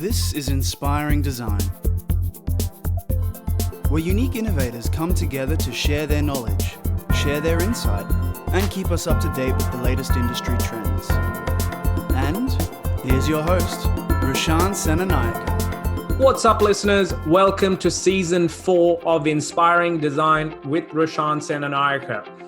This is Inspiring Design, where unique innovators come together to share their knowledge, share their insight, and keep us up to date with the latest industry trends. And here's your host, Rashan Senanayake. What's up, listeners? Welcome to Season 4 of Inspiring Design with Rashan Senanayake.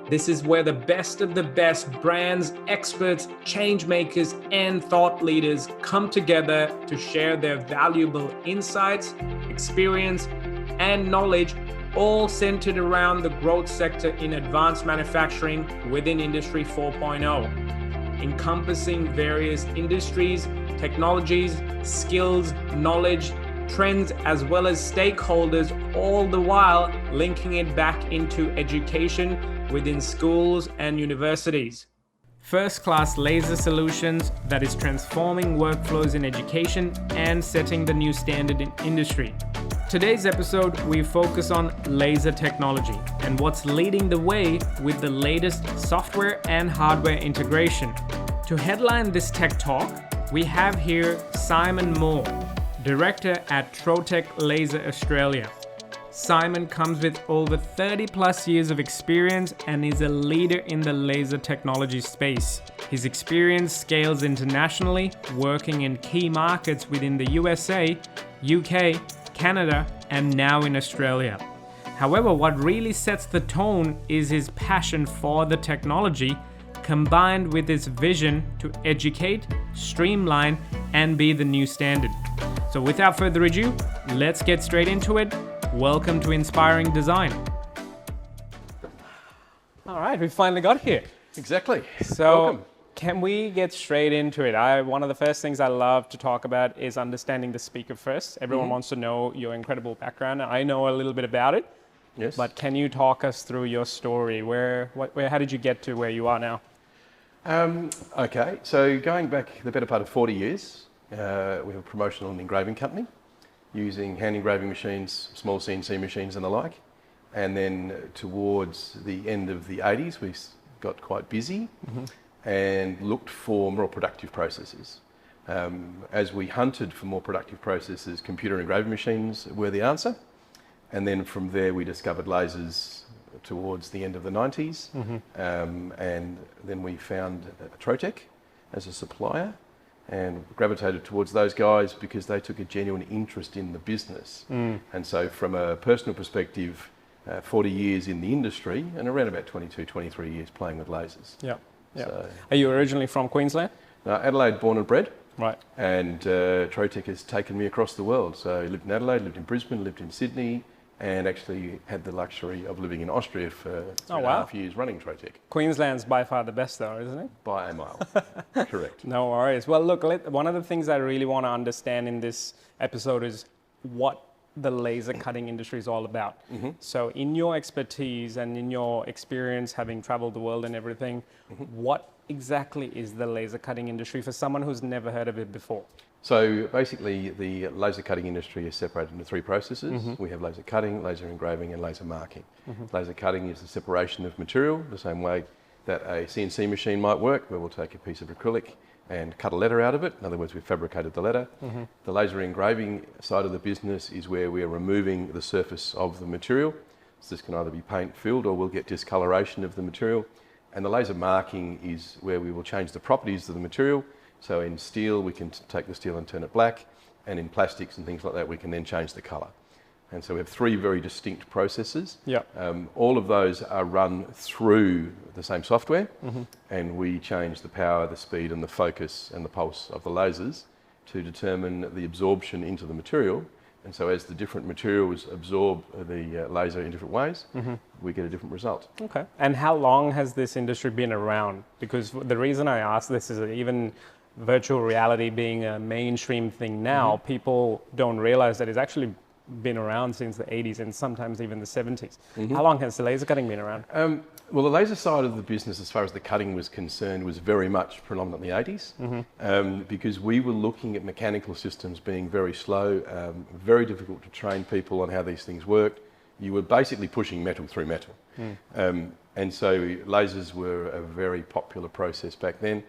This is where the best of the best brands, experts, change makers, and thought leaders come together to share their valuable insights, experience, and knowledge, all centered around the growth sector in advanced manufacturing within Industry 4.0, encompassing various industries, technologies, skills, knowledge, trends, as well as stakeholders, all the while linking it back into education within schools and universities. First-class laser solutions that is transforming workflows in education and setting the new standard in industry. Today's episode, we focus on laser technology and what's leading the way with the latest software and hardware integration. To headline this tech talk, we have here Simon Moore, Director at Trotec Laser Australia. Simon comes with over 30 plus years of experience and is a leader in the laser technology space. His experience scales internationally, working in key markets within the USA, UK, Canada, and now in Australia. However, what really sets the tone is his passion for the technology, combined with his vision to educate, streamline, and be the new standard. So without further ado, let's get straight into it. Welcome to Inspiring Design. All right, we finally got here. Exactly. So Welcome. Can we get straight into it? One of the first things I love to talk about is understanding the speaker first. Everyone wants to know your incredible background. I know a little bit about it. Yes. But can you talk us through your story? How did you get to where you are now? Okay, so going back the better part of 40 years, we have a promotional and engraving company using hand engraving machines, small CNC machines and the like. And then towards the end of the 80s, we got quite busy and looked for more productive processes. As we hunted for more productive processes, computer engraving machines were the answer. And then from there, we discovered lasers towards the end of the 90s. And then we found Trotec as a supplier and gravitated towards those guys because they took a genuine interest in the business. And so from a personal perspective, 40 years in the industry and around about 22, 23 years playing with lasers. Yeah. So, are you originally from Queensland? Adelaide, born and bred. Right. And Trotec has taken me across the world. So I lived in Adelaide, lived in Brisbane, lived in Sydney, and actually had the luxury of living in Austria for 3.5 years running Trotec. Queensland's by far the best though, isn't it? By a mile. Correct. No worries. Well, look, one of the things I really want to understand in this episode is what the laser cutting industry is all about. So in your expertise and in your experience having traveled the world and everything, what exactly is the laser cutting industry for someone who's never heard of it before? So basically the laser cutting industry is separated into three processes. We have laser cutting, laser engraving and laser marking. Laser cutting is the separation of material, the same way that a CNC machine might work, where we'll take a piece of acrylic and cut a letter out of it. In other words, we've fabricated the letter. The laser engraving side of the business is where we are removing the surface of the material. So this can either be paint filled or we'll get discoloration of the material. And the laser marking is where we will change the properties of the material. So in steel, we can take the steel and turn it black. And in plastics and things like that, we can then change the colour. And so we have three very distinct processes. All of those are run through the same software, and we change the power, the speed and the focus and the pulse of the lasers to determine the absorption into the material. And so as the different materials absorb the laser in different ways, we get a different result. Okay. And how long has this industry been around? Because the reason I ask this is that even virtual reality being a mainstream thing now, people don't realize that it's actually been around since the 80s and sometimes even the 70s. How long has the laser cutting been around? Well, the laser side of the business, as far as the cutting was concerned, was very much predominantly 80s, because we were looking at mechanical systems being very slow, very difficult to train people on how these things worked. You were basically pushing metal through metal. And so lasers were a very popular process back then.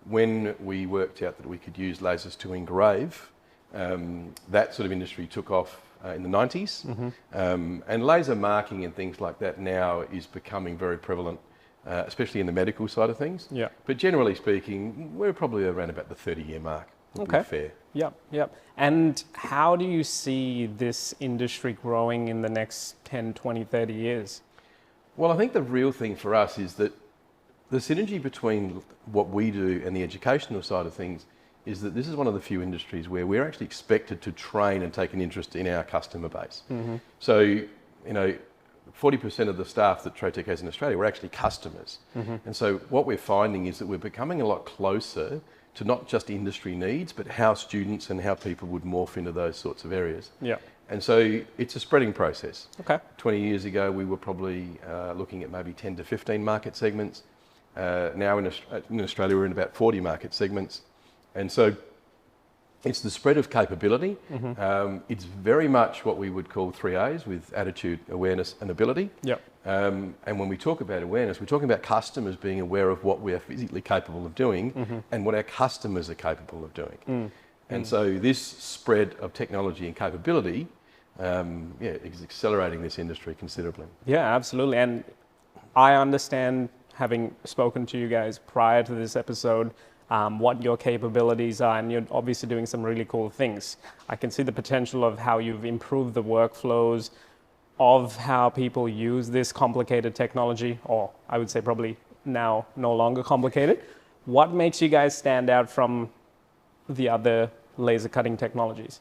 When we worked out that we could use lasers to engrave, that sort of industry took off in the 90s. And laser marking and things like that now is becoming very prevalent, especially in the medical side of things. Yeah. But generally speaking, we're probably around about the 30-year mark, would be fair. Yep. And how do you see this industry growing in the next 10, 20, 30 years? Well, I think the real thing for us is that the synergy between what we do and the educational side of things is that this is one of the few industries where we're actually expected to train and take an interest in our customer base. So, 40% of the staff that Trotec has in Australia were actually customers. And so what we're finding is that we're becoming a lot closer to not just industry needs, but how students and how people would morph into those sorts of areas. Yeah. And so it's a spreading process. Okay. 20 years ago, we were probably looking at maybe 10 to 15 market segments. Now in Australia, we're in about 40 market segments. And so it's the spread of capability. It's very much what we would call 3As with attitude, awareness and ability. Yep. And when we talk about awareness, we're talking about customers being aware of what we're physically capable of doing and what our customers are capable of doing. And so this spread of technology and capability is accelerating this industry considerably. Yeah, absolutely. And I understand, having spoken to you guys prior to this episode, what your capabilities are, and you're obviously doing some really cool things. I can see the potential of how you've improved the workflows of how people use this complicated technology, or I would say probably now no longer complicated. What makes you guys stand out from the other laser cutting technologies?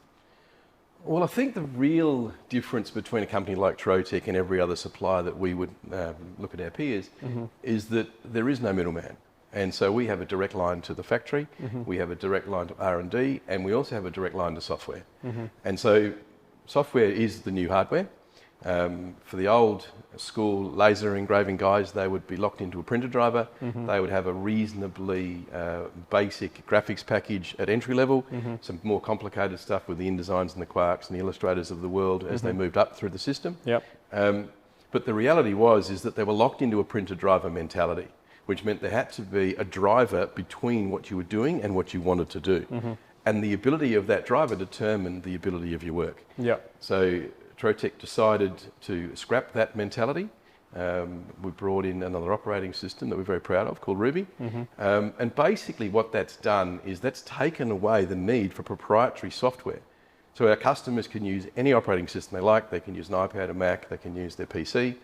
Well, I think the real difference between a company like Trotec and every other supplier that we would look at our peers is that there is no middleman. And so we have a direct line to the factory, we have a direct line to R&D, and we also have a direct line to software. And so software is the new hardware. For the old school laser engraving guys, they would be locked into a printer driver. They would have a reasonably basic graphics package at entry level, some more complicated stuff with the InDesigns and the Quarks and the Illustrators of the world as they moved up through the system. Yep. But the reality is that they were locked into a printer driver mentality, which meant there had to be a driver between what you were doing and what you wanted to do. And the ability of that driver determined the ability of your work. Yep. So Trotec decided to scrap that mentality. We brought in another operating system that we're very proud of called Ruby. And basically what that's done is that's taken away the need for proprietary software. So our customers can use any operating system they like. They can use an iPad, a Mac, they can use their PC.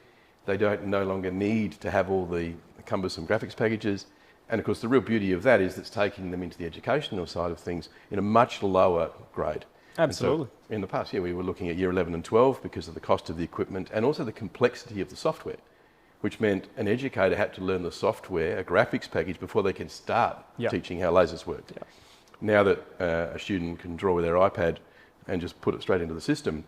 They don't no longer need to have all the cumbersome graphics packages. And of course the real beauty of that is it's taking them into the educational side of things in a much lower grade. Absolutely. So in the past, we were looking at year 11 and 12 because of the cost of the equipment and also the complexity of the software, which meant an educator had to learn the software, a graphics package, before they can start teaching how lasers worked. Now that a student can draw with their iPad and just put it straight into the system,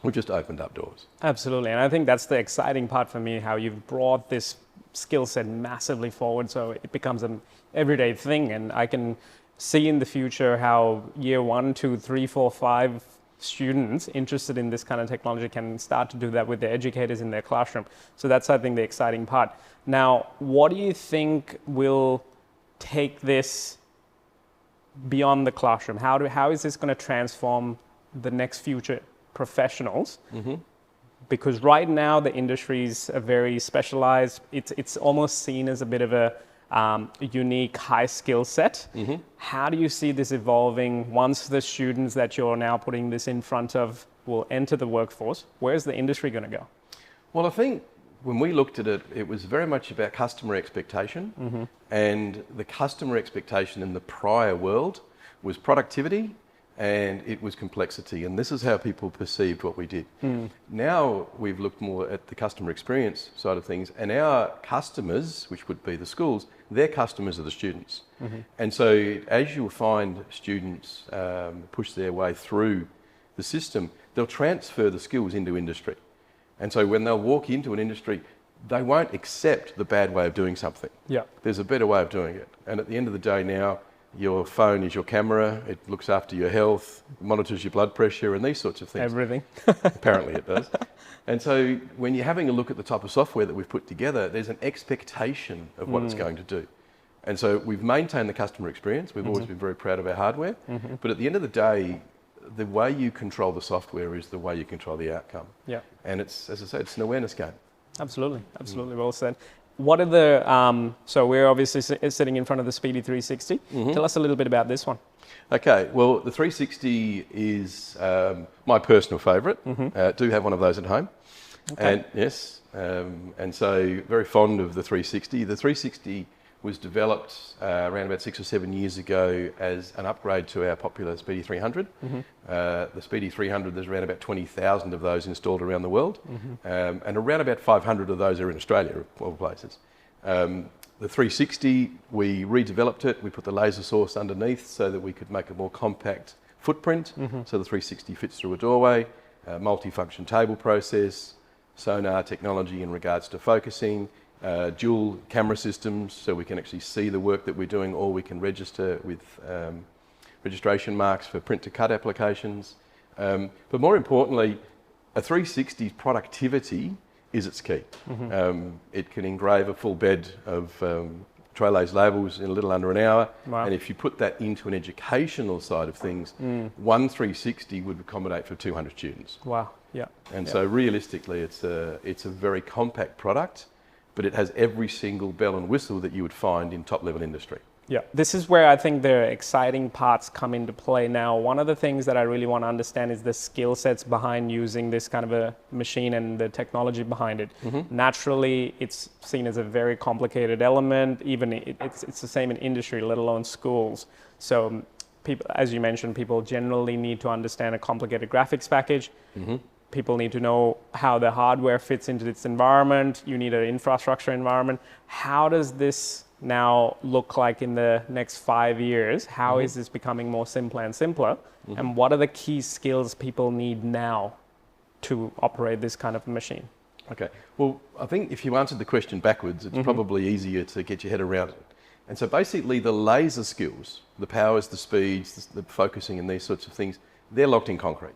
we've just opened up doors. Absolutely. And I think that's the exciting part for me, how you've brought this skill set massively forward so it becomes an everyday thing. And I can see in the future how year 1, 2, 3, 4, 5 students interested in this kind of technology can start to do that with their educators in their classroom. So that's, I think, the exciting part. Now, what do you think will take this beyond the classroom? How is this going to transform the next future professionals? Because right now the industries are very specialized. It's almost seen as a bit of a unique high skill set. How do you see this evolving once the students that you're now putting this in front of will enter the workforce? Where's the industry going to go? Well, I think when we looked at it, it was very much about customer expectation. And the customer expectation in the prior world was productivity and it was complexity. And this is how people perceived what we did. Now we've looked more at the customer experience side of things, and our customers, which would be the schools, their customers are the students. And so as you'll find students push their way through the system, they'll transfer the skills into industry. And so when they'll walk into an industry, they won't accept the bad way of doing something. There's a better way of doing it. And at the end of the day now, your phone is your camera, it looks after your health, monitors your blood pressure and these sorts of things. Everything. Apparently it does. And so when you're having a look at the type of software that we've put together, there's an expectation of what it's going to do. And so we've maintained the customer experience. We've always been very proud of our hardware. But at the end of the day, the way you control the software is the way you control the outcome. Yeah. And it's, as I said, it's an awareness game. Absolutely. Well said. What are the, so we're obviously sitting in front of the Speedy 360. Tell us a little bit about this one. Okay, well, the 360 is my personal favourite. Do have one of those at home. Okay. And yes, and so very fond of the 360. The 360 was developed around about 6 or 7 years ago as an upgrade to our popular Speedy 300. The Speedy 300, there's around about 20,000 of those installed around the world, and around about 500 of those are in Australia, of all places. The 360, we redeveloped it. We put the laser source underneath so that we could make a more compact footprint. So the 360 fits through a doorway, multi-function table process, sonar technology in regards to focusing, dual camera systems so we can actually see the work that we're doing, or we can register with registration marks for print to cut applications. But more importantly, a 360's productivity is its key. It can engrave a full bed of tray lays labels in a little under an hour. Wow. And if you put that into an educational side of things, one 360 would accommodate for 200 students. Wow. Yeah. And so realistically, it's a very compact product, but it has every single bell and whistle that you would find in top level industry. Yeah, this is where I think the exciting parts come into play now. One of the things that I really want to understand is the skill sets behind using this kind of a machine and the technology behind it. Naturally, it's seen as a very complicated element. Even it's the same in industry, let alone schools. So people, as you mentioned, people generally need to understand a complicated graphics package. People need to know how the hardware fits into its environment. You need an infrastructure environment. How does this now look like in the next 5 years? How is this becoming more simpler and simpler? And what are the key skills people need now to operate this kind of machine? Okay, well, I think if you answered the question backwards, it's probably easier to get your head around it. And so basically the laser skills, the powers, the speeds, the focusing and these sorts of things, they're locked in concrete.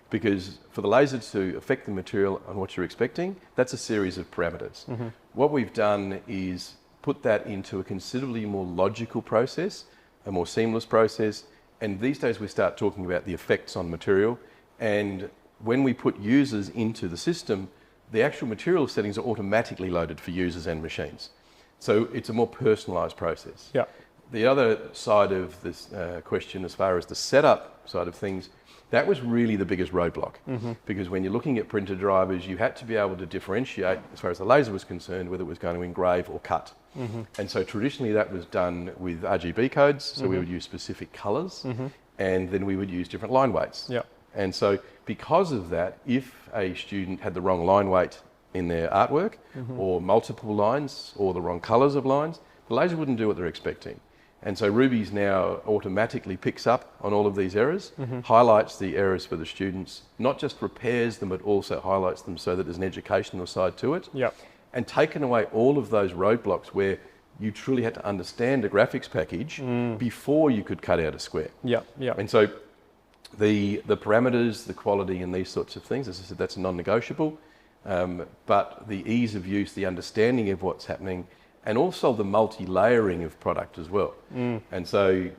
Because for the laser to affect the material on what you're expecting, that's a series of parameters. What we've done is put that into a considerably more logical process, a more seamless process. And these days we start talking about the effects on material. And when we put users into the system, the actual material settings are automatically loaded for users and machines. So it's a more personalised process. Yeah. The other side of this question, as far as the setup side of things, that was really the biggest roadblock. Because when you're looking at printer drivers, you had to be able to differentiate, as far as the laser was concerned, whether it was going to engrave or cut. And so traditionally that was done with RGB codes, so we would use specific colours, and then we would use different line weights. Yeah. And so because of that, if a student had the wrong line weight in their artwork, or multiple lines, or the wrong colours of lines, the laser wouldn't do what they're expecting. And so Ruby's now automatically picks up on all of these errors, highlights the errors for the students, not just repairs them, but also highlights them so that there's an educational side to it. Yeah. And taken away all of those roadblocks where you truly had to understand a graphics package before you could cut out a square. Yeah. Yeah. And so the parameters, the quality and these sorts of things, as I said, that's non-negotiable. But the ease of use, the understanding of what's happening, and also the multi-layering of product as well. And so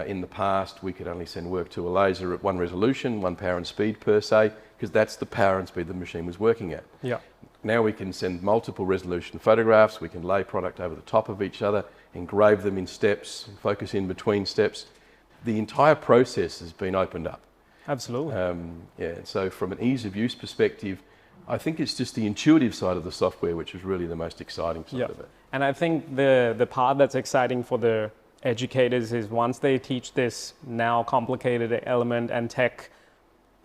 in the past, we could only send work to a laser at one resolution, one power and speed per se, because that's the power and speed the machine was working at. Yeah. Now we can send multiple resolution photographs, we can lay product over the top of each other, engrave them in steps, focus in between steps. The entire process has been opened up. Absolutely. So from an ease of use perspective, I think it's just the intuitive side of the software which is really the most exciting side of it. And I think the part that's exciting for the educators is once they teach this now complicated element and tech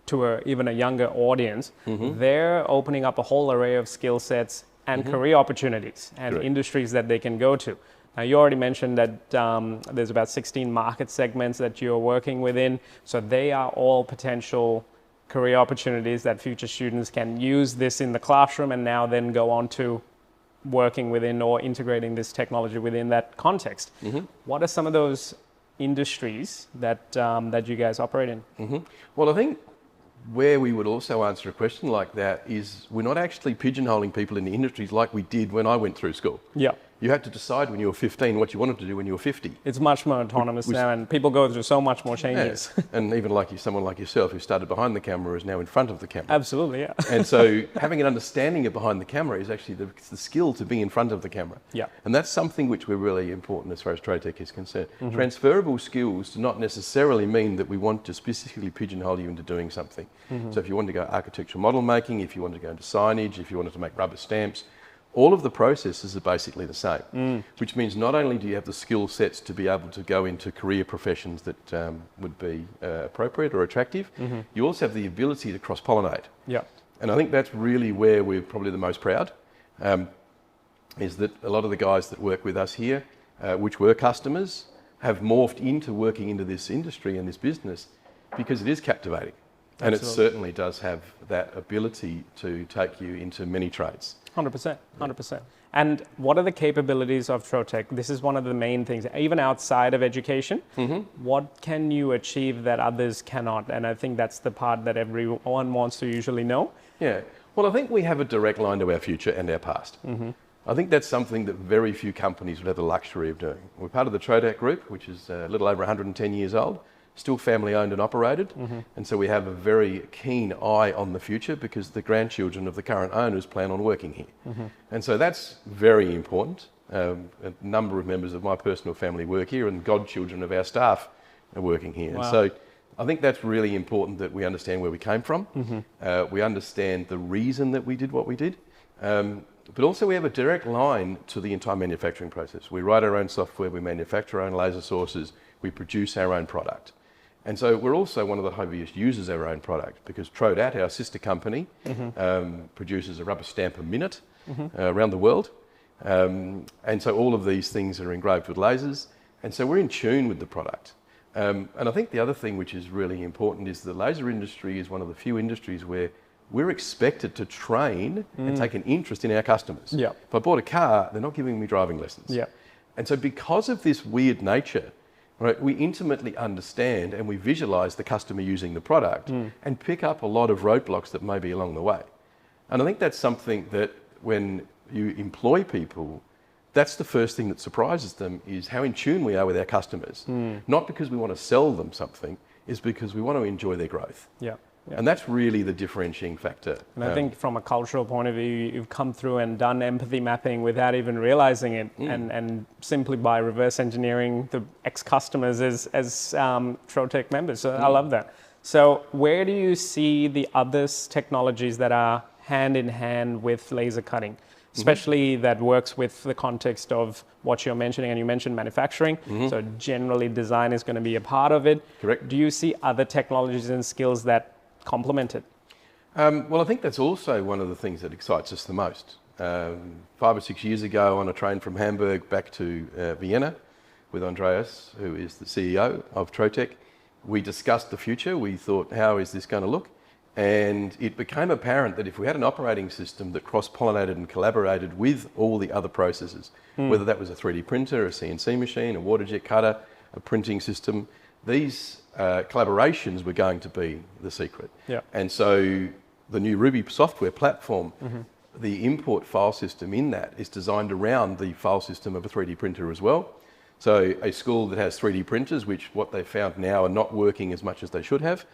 to even a younger audience, they're opening up a whole array of skill sets and career opportunities and industries that they can go to. Now, you already mentioned that there's about 16 market segments that you're working within, so they are all potential career opportunities that future students can use this in the classroom and now then go on to working within or integrating this technology within that context. What are some of those industries that that you guys operate in? Well, I think where we would also answer a question like that is we're not actually pigeonholing people in the industries like we did when I went through school. Yeah. you had to decide when you were 15 what you wanted to do when you were 50. It's much more autonomous now, and people go through so much more changes. Yeah. And even someone like yourself who started behind the camera is now in front of the camera. Absolutely, yeah. And so having an understanding of behind the camera is actually the skill to be in front of the camera. Yeah. And that's something which we're really important as far as TroTech is concerned. Transferable skills do not necessarily mean that we want to specifically pigeonhole you into doing something. So if you want to go architectural model making, if you want to go into signage, if you wanted to make rubber stamps, all of the processes are basically the same, which means not only do you have the skill sets to be able to go into career professions that would be appropriate or attractive, you also have the ability to cross-pollinate. Yeah. And I think that's really where we're probably the most proud, is that a lot of the guys that work with us here, which were customers, have morphed into working into this industry and this business because it is captivating. And Absolutely. it certainly does have that ability to take you into many trades. 100%, 100%. And what are the capabilities of TroTech? This is one of the main things, even outside of education. What can you achieve that others cannot? And I think that's the part that everyone wants to usually know. Yeah, well, I think we have a direct line to our future and our past. I think that's something that very few companies would have the luxury of doing. We're part of the TroTech Group, which is a little over 110 years old, still family owned and operated. And so we have a very keen eye on the future because the grandchildren of the current owners plan on working here. And so that's very important. A number of members of my personal family work here and godchildren of our staff are working here. Wow. And so I think that's really important that we understand where we came from. We understand the reason that we did what we did. But also we have a direct line to the entire manufacturing process. We write our own software, we manufacture our own laser sources, we produce our own product. And so we're also one of the heaviest users of our own product because Trodat, our sister company, produces a rubber stamp a minute around the world. And so all of these things are engraved with lasers. And so we're in tune with the product. And I think the other thing which is really important is the laser industry is one of the few industries where we're expected to train and take an interest in our customers. Yeah. If I bought a car, they're not giving me driving lessons. Yeah. And so because of this weird nature, right, we intimately understand and we visualize the customer using the product and pick up a lot of roadblocks that may be along the way. And I think that's something that when you employ people, that's the first thing that surprises them is how in tune we are with our customers. Not because we want to sell them something, is because we want to enjoy their growth. Yeah. Yeah. And that's really the differentiating factor. And I think from a cultural point of view, you've come through and done empathy mapping without even realizing it, and simply by reverse engineering the ex-customers as TroTech members. So I love that. So where do you see the other technologies that are hand in hand with laser cutting, especially that works with the context of what you're mentioning, and you mentioned manufacturing, so generally design is going to be a part of it. Correct. Do you see other technologies and skills that complement it? Well, I think that's also one of the things that excites us the most. 5 or 6 years ago on a train from Hamburg back to Vienna with Andreas, who is the CEO of TroTech, we discussed the future. We thought, how is this going to look? And it became apparent that if we had an operating system that cross-pollinated and collaborated with all the other processes, whether that was a 3D printer, a CNC machine, a water jet cutter, a printing system, these collaborations were going to be the secret. Yeah. And so the new Ruby software platform, the import file system in that is designed around the file system of a 3D printer as well. So a school that has 3D printers, which what they found now are not working as much as they should have,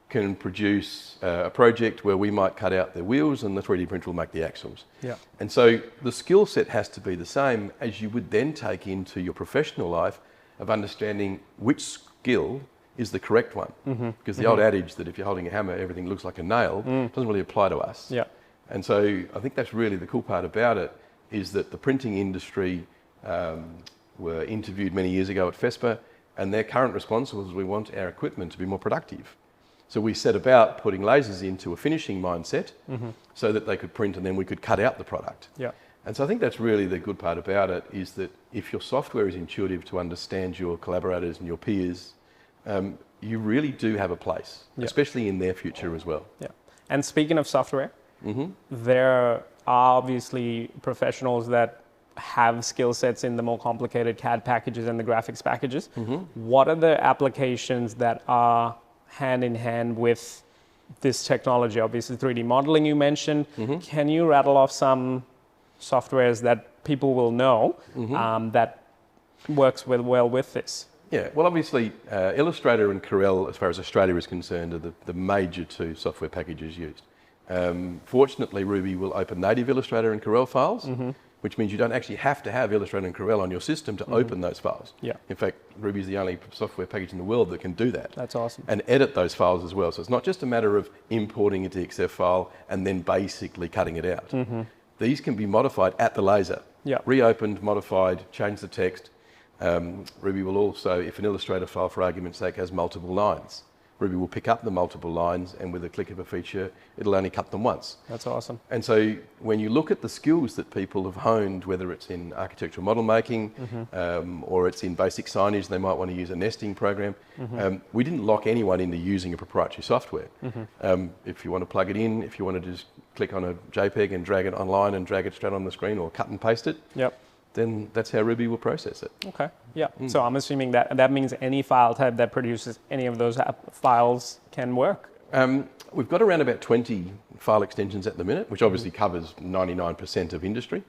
can produce a project where we might cut out their wheels and the 3D printer will make the axles. Yeah. And so the skill set has to be the same as you would then take into your professional life of understanding which skill is the correct one. Because the old adage that if you're holding a hammer, everything looks like a nail, doesn't really apply to us. Yeah. And so I think that's really the cool part about it, is that the printing industry were interviewed many years ago at FESPA, and their current response was, we want our equipment to be more productive. So we set about putting lasers into a finishing mindset so that they could print and then we could cut out the product. Yeah. And so I think that's really the good part about it, is that if your software is intuitive to understand your collaborators and your peers, you really do have a place, especially in their future as well. Yeah. And speaking of software, there are obviously professionals that have skill sets in the more complicated CAD packages and the graphics packages. What are the applications that are hand in hand with this technology? Obviously 3D modeling you mentioned. Can you rattle off some softwares that people will know that works well with this? Yeah, well, obviously, Illustrator and Corel, as far as Australia is concerned, are the major two software packages used. Fortunately, Ruby will open native Illustrator and Corel files, which means you don't actually have to have Illustrator and Corel on your system to open those files. Yeah. In fact, Ruby is the only software package in the world that can do that. That's awesome. And edit those files as well. So it's not just a matter of importing a DXF file and then basically cutting it out. These can be modified at the laser. Yeah. Reopened, modified, change the text. Ruby will also, if an Illustrator file, for argument's sake, has multiple lines, Ruby will pick up the multiple lines, and with a click of a feature, it'll only cut them once. That's awesome. And so when you look at the skills that people have honed, whether it's in architectural model making or it's in basic signage, they might want to use a nesting program. We didn't lock anyone into using a proprietary software. If you want to plug it in, if you want to just click on a JPEG and drag it online and drag it straight on the screen, or cut and paste it, then that's how Ruby will process it. Okay, yeah. So I'm assuming that means any file type that produces any of those files can work? We've got around about 20 file extensions at the minute, which obviously covers 99% of industry.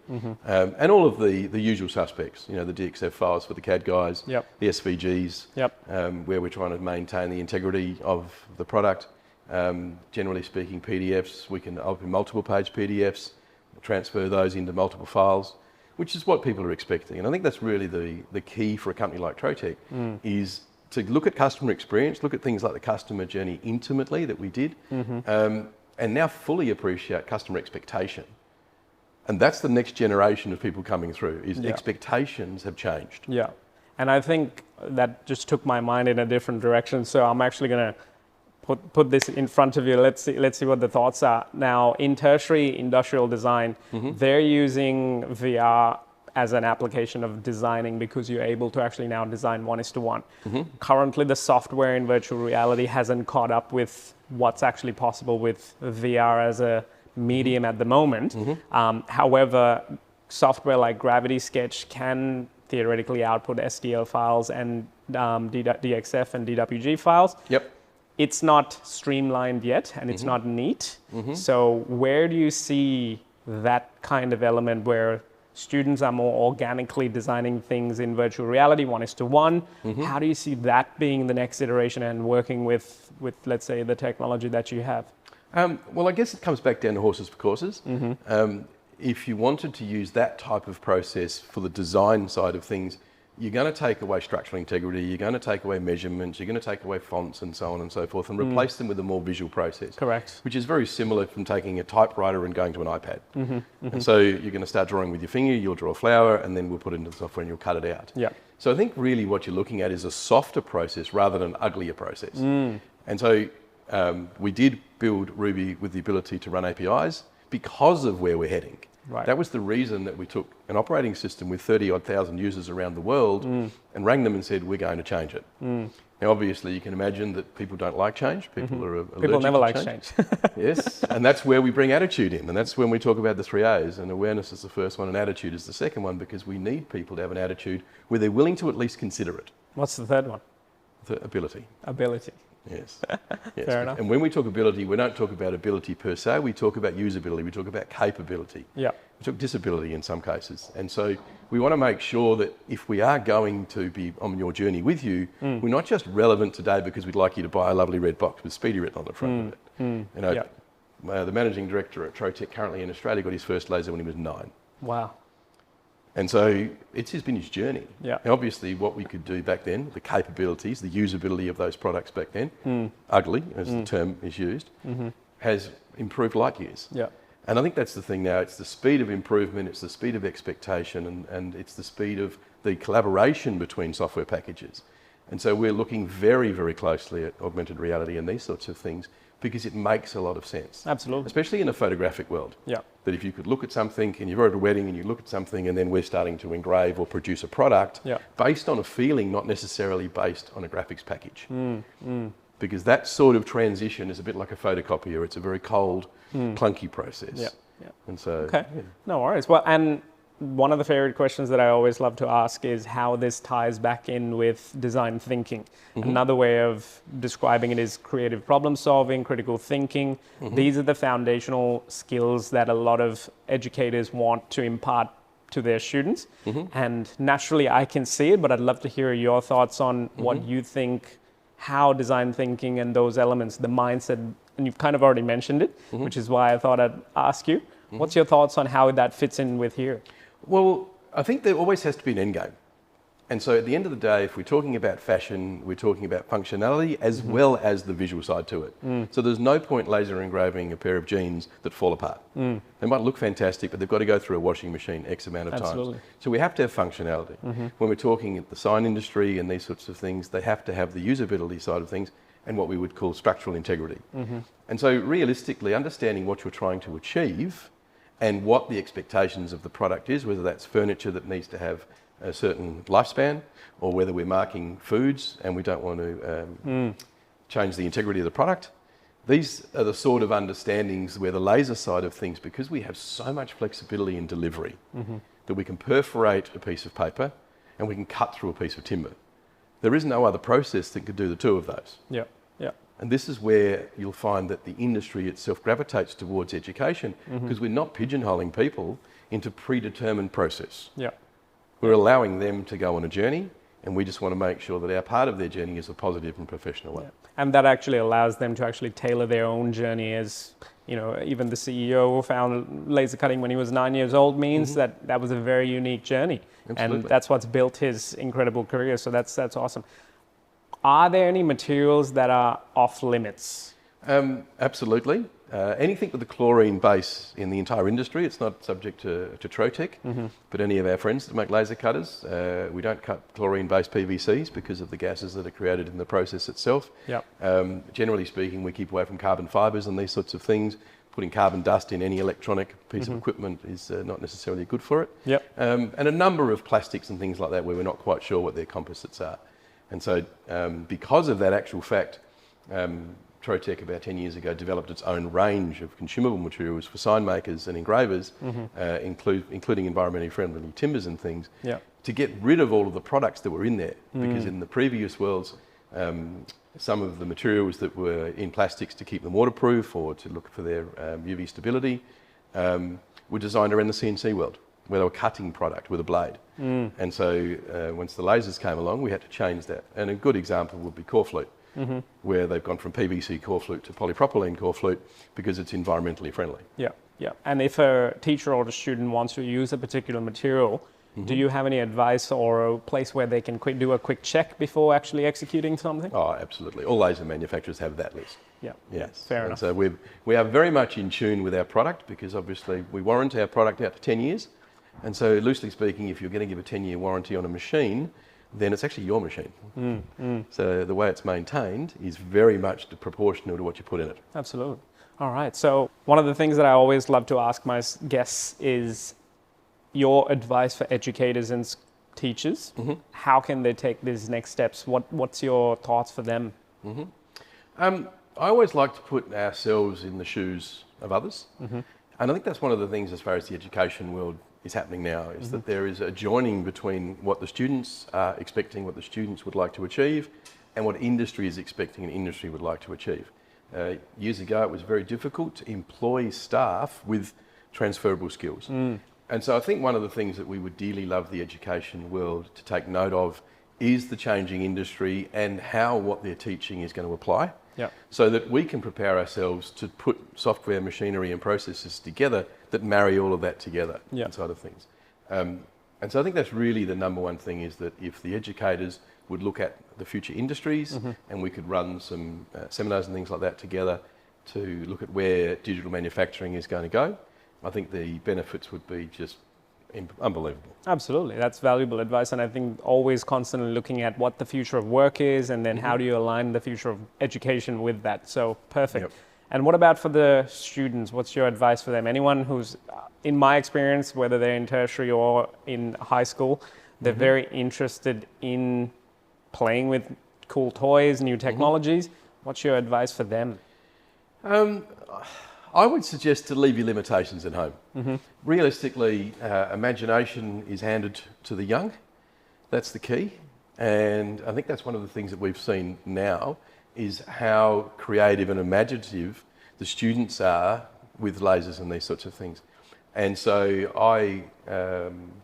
And all of the usual suspects, you know, the DXF files for the CAD guys, the SVGs, where we're trying to maintain the integrity of the product. Generally speaking, PDFs, we can open multiple page PDFs, transfer those into multiple files, which is what people are expecting. And I think that's really the key for a company like Trotec, is to look at customer experience, look at things like the customer journey intimately that we did, and now fully appreciate customer expectation. And that's the next generation of people coming through, is expectations have changed. Yeah, and I think that just took my mind in a different direction. So I'm actually going to put this in front of you. Let's see what the thoughts are. Now, in tertiary industrial design, they're using VR as an application of designing, because you're able to actually now design 1:1. Currently, the software in virtual reality hasn't caught up with what's actually possible with VR as a medium at the moment. However, software like Gravity Sketch can theoretically output STL files and DXF and DWG files. It's not streamlined yet, and it's not neat. So where do you see that kind of element where students are more organically designing things in virtual reality, 1:1? How do you see that being the next iteration and working with let's say, the technology that you have? Well, I guess it comes back down to horses for courses. If you wanted to use that type of process for the design side of things, you're going to take away structural integrity, you're going to take away measurements, you're going to take away fonts and so on and so forth, and replace them with a more visual process. Correct. Which is very similar from taking a typewriter and going to an iPad. And so you're going to start drawing with your finger, you'll draw a flower, and then we'll put it into the software and you'll cut it out. So I think really what you're looking at is a softer process rather than an uglier process. And so we did build Ruby with the ability to run APIs because of where we're heading. That was the reason that we took an operating system with 30-odd thousand users around the world and rang them and said, we're going to change it. Now, obviously, you can imagine that people don't like change. People are allergic People never to like change. change. Yes, and that's where we bring attitude in. And that's when we talk about the 3 A's. And awareness is the first one and attitude is the second one, because we need people to have an attitude where they're willing to at least consider it. What's the third one? The ability. Ability. Yes. Fair enough. And when we talk ability, we don't talk about ability per se, we talk about usability, we talk about capability. We talk disability in some cases. And so we want to make sure that if we are going to be on your journey with you, we're not just relevant today because we'd like you to buy a lovely red box with Speedy written on the front of it. You know, the managing director at Trotec currently in Australia got his first laser when he was 9. Wow. And so it's just been his journey. Now, obviously, what we could do back then, the capabilities, the usability of those products back then, ugly, as the term is used, has improved light years. And I think that's the thing now. It's the speed of improvement, it's the speed of expectation, and it's the speed of the collaboration between software packages. And so we're looking very, very closely at augmented reality and these sorts of things, because it makes a lot of sense. Absolutely. Especially in a photographic world. That if you could look at something and you're at a wedding and you look at something and then we're starting to engrave or produce a product based on a feeling, not necessarily based on a graphics package. Because that sort of transition is a bit like a photocopier. It's a very cold, clunky process. And so, no worries. Well, and one of the favorite questions that I always love to ask is how this ties back in with design thinking. Another way of describing it is creative problem solving, critical thinking. These are the foundational skills that a lot of educators want to impart to their students. And naturally, I can see it, but I'd love to hear your thoughts on what you think, how design thinking and those elements, the mindset, and you've kind of already mentioned it, which is why I thought I'd ask you. What's your thoughts on how that fits in with here? Well, I think there always has to be an end game. And so at the end of the day, if we're talking about fashion, we're talking about functionality as well as the visual side to it. So there's no point laser engraving a pair of jeans that fall apart. They might look fantastic, but they've got to go through a washing machine X amount of times. So we have to have functionality. When we're talking at the sign industry and these sorts of things, they have to have the usability side of things and what we would call structural integrity. And so realistically, understanding what you're trying to achieve and what the expectations of the product is, whether that's furniture that needs to have a certain lifespan, or whether we're marking foods and we don't want to change the integrity of the product. These are the sort of understandings where the laser side of things, because we have so much flexibility in delivery, that we can perforate a piece of paper and we can cut through a piece of timber. There is no other process that could do the two of those. Yeah. And this is where you'll find that the industry itself gravitates towards education, because we're not pigeonholing people into predetermined process. We're allowing them to go on a journey, and we just want to make sure that our part of their journey is a positive and professional way. And that actually allows them to actually tailor their own journey. As you know, even the CEO who found laser cutting when he was 9 years old means that was a very unique journey. Absolutely. And that's what's built his incredible career. So that's awesome. Are there any materials that are off limits? Absolutely. Anything with a chlorine base in the entire industry, it's not subject to Trotec, but any of our friends that make laser cutters, we don't cut chlorine-based PVCs because of the gases that are created in the process itself. Generally speaking, we keep away from carbon fibres and these sorts of things. Putting carbon dust in any electronic piece of equipment is not necessarily good for it. And a number of plastics and things like that where we're not quite sure what their composites are. And so because of that actual fact, Trotec about 10 years ago developed its own range of consumable materials for sign makers and engravers, including environmentally friendly timbers and things, to get rid of all of the products that were in there. Because in the previous worlds, some of the materials that were in plastics to keep them waterproof or to look for their UV stability were designed around the CNC world, where they were cutting product with a blade. And so once the lasers came along, we had to change that. And a good example would be core flute, where they've gone from PVC core flute to polypropylene core flute because it's environmentally friendly. And if a teacher or a student wants to use a particular material, do you have any advice or a place where they can do a quick check before actually executing something? Oh, absolutely. All laser manufacturers have that list. Yes, fair enough. So we are very much in tune with our product, because obviously we warrant our product out to 10 years. And so loosely speaking, if you're going to give a 10-year warranty on a machine, then it's actually your machine. So the way it's maintained is very much proportional to what you put in it. Absolutely. All right. So one of the things that I always love to ask my guests is your advice for educators and teachers. How can they take these next steps? What's your thoughts for them? I always like to put ourselves in the shoes of others. And I think that's one of the things as far as the education world is happening now, is that there is a joining between what the students are expecting, what the students would like to achieve, and what industry is expecting and industry would like to achieve. Years ago, it was very difficult to employ staff with transferable skills. And so I think one of the things that we would dearly love the education world to take note of is the changing industry and how what they're teaching is going to apply. So that we can prepare ourselves to put software, machinery and processes together that marry all of that together inside of things. And so I think that's really the number one thing, is that if the educators would look at the future industries and we could run some seminars and things like that together to look at where digital manufacturing is going to go, I think the benefits would be just unbelievable. Absolutely. That's valuable advice. And I think always constantly looking at what the future of work is, and then how do you align the future of education with that. So perfect. And what about for the students? What's your advice for them? Anyone who's, in my experience, whether they're in tertiary or in high school, they're very interested in playing with cool toys, new technologies. What's your advice for them? I would suggest to leave your limitations at home. Realistically, imagination is handed to the young. That's the key. And I think that's one of the things that we've seen now, is how creative and imaginative the students are with lasers and these sorts of things. And so I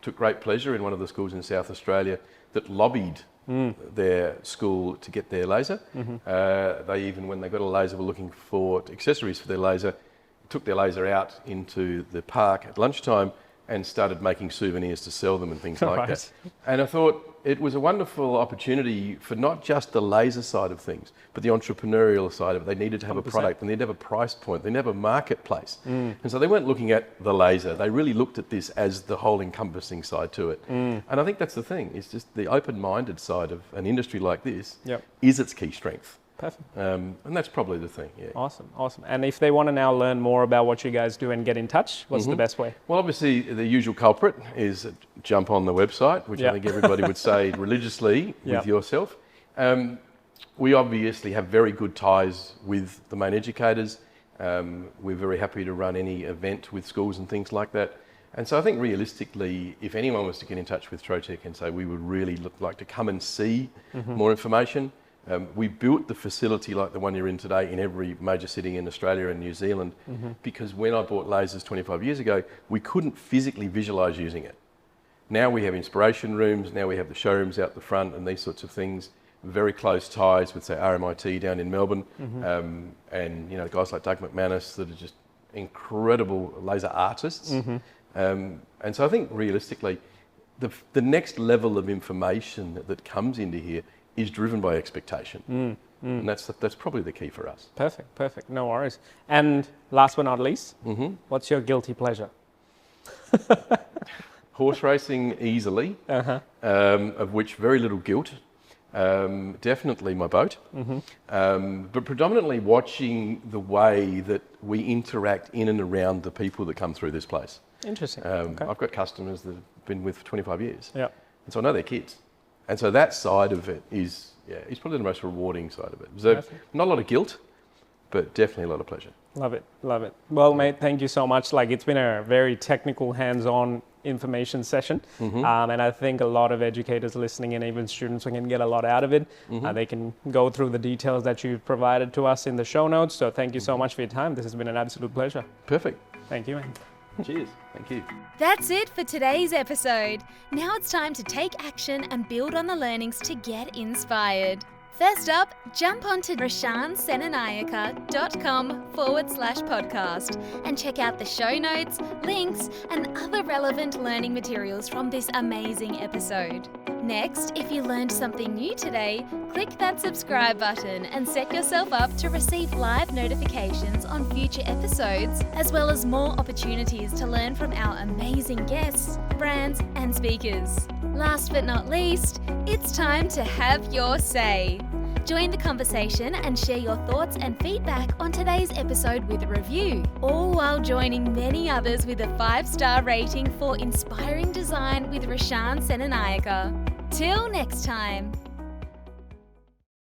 took great pleasure in one of the schools in South Australia that lobbied their school to get their laser. They even, when they got a laser, were looking for accessories for their laser, took their laser out into the park at lunchtime and started making souvenirs to sell them and things like that. And I thought it was a wonderful opportunity for not just the laser side of things, but the entrepreneurial side of it. They needed to have 100%. A product, they needed to have a price point, they needed to have a marketplace. And so they weren't looking at the laser, they really looked at this as the whole encompassing side to it. And I think that's the thing, it's just the open-minded side of an industry like this is its key strength. Perfect. And that's probably the thing, yeah. Awesome. And if they want to now learn more about what you guys do and get in touch, what's the best way? Well, obviously, the usual culprit is jump on the website, which I think everybody would say religiously with yourself. We obviously have very good ties with the main educators. We're very happy to run any event with schools and things like that. And so I think realistically, if anyone was to get in touch with Trotec and say we would really like to come and see more information, we built the facility like the one you're in today in every major city in Australia and New Zealand because when I bought lasers 25 years ago, we couldn't physically visualise using it. Now we have inspiration rooms, now we have the showrooms out the front and these sorts of things, very close ties with, say, RMIT down in Melbourne, and guys like Doug McManus that are just incredible laser artists. And so I think realistically, the next level of information that comes into here is driven by expectation. And that's probably the key for us. Perfect. No worries. And last but not least, what's your guilty pleasure? Horse racing easily, of which very little guilt. Definitely my boat. But predominantly watching the way that we interact in and around the people that come through this place. Interesting. I've got customers that have been with for 25 years. Yeah. And so I know their kids. And so that side of it is probably the most rewarding side of it. So not a lot of guilt, but definitely a lot of pleasure. Love it. Well, mate, thank you so much. It's been a very technical, hands-on information session. And I think a lot of educators listening and even students can get a lot out of it. They can go through the details that you've provided to us in the show notes. So thank you so much for your time. This has been an absolute pleasure. Perfect. Thank you, man. Cheers. Thank you. That's it for today's episode. Now it's time to take action and build on the learnings to get inspired. First up, jump onto rashansenanayake.com/podcast and check out the show notes, links, and other relevant learning materials from this amazing episode. Next, if you learned something new today, click that subscribe button and set yourself up to receive live notifications on future episodes, as well as more opportunities to learn from our amazing guests, brands, and speakers. Last but not least, it's time to have your say. Join the conversation and share your thoughts and feedback on today's episode with a review, all while joining many others with a 5-star rating for Inspiring Design with Rashan Senanayake. Till next time.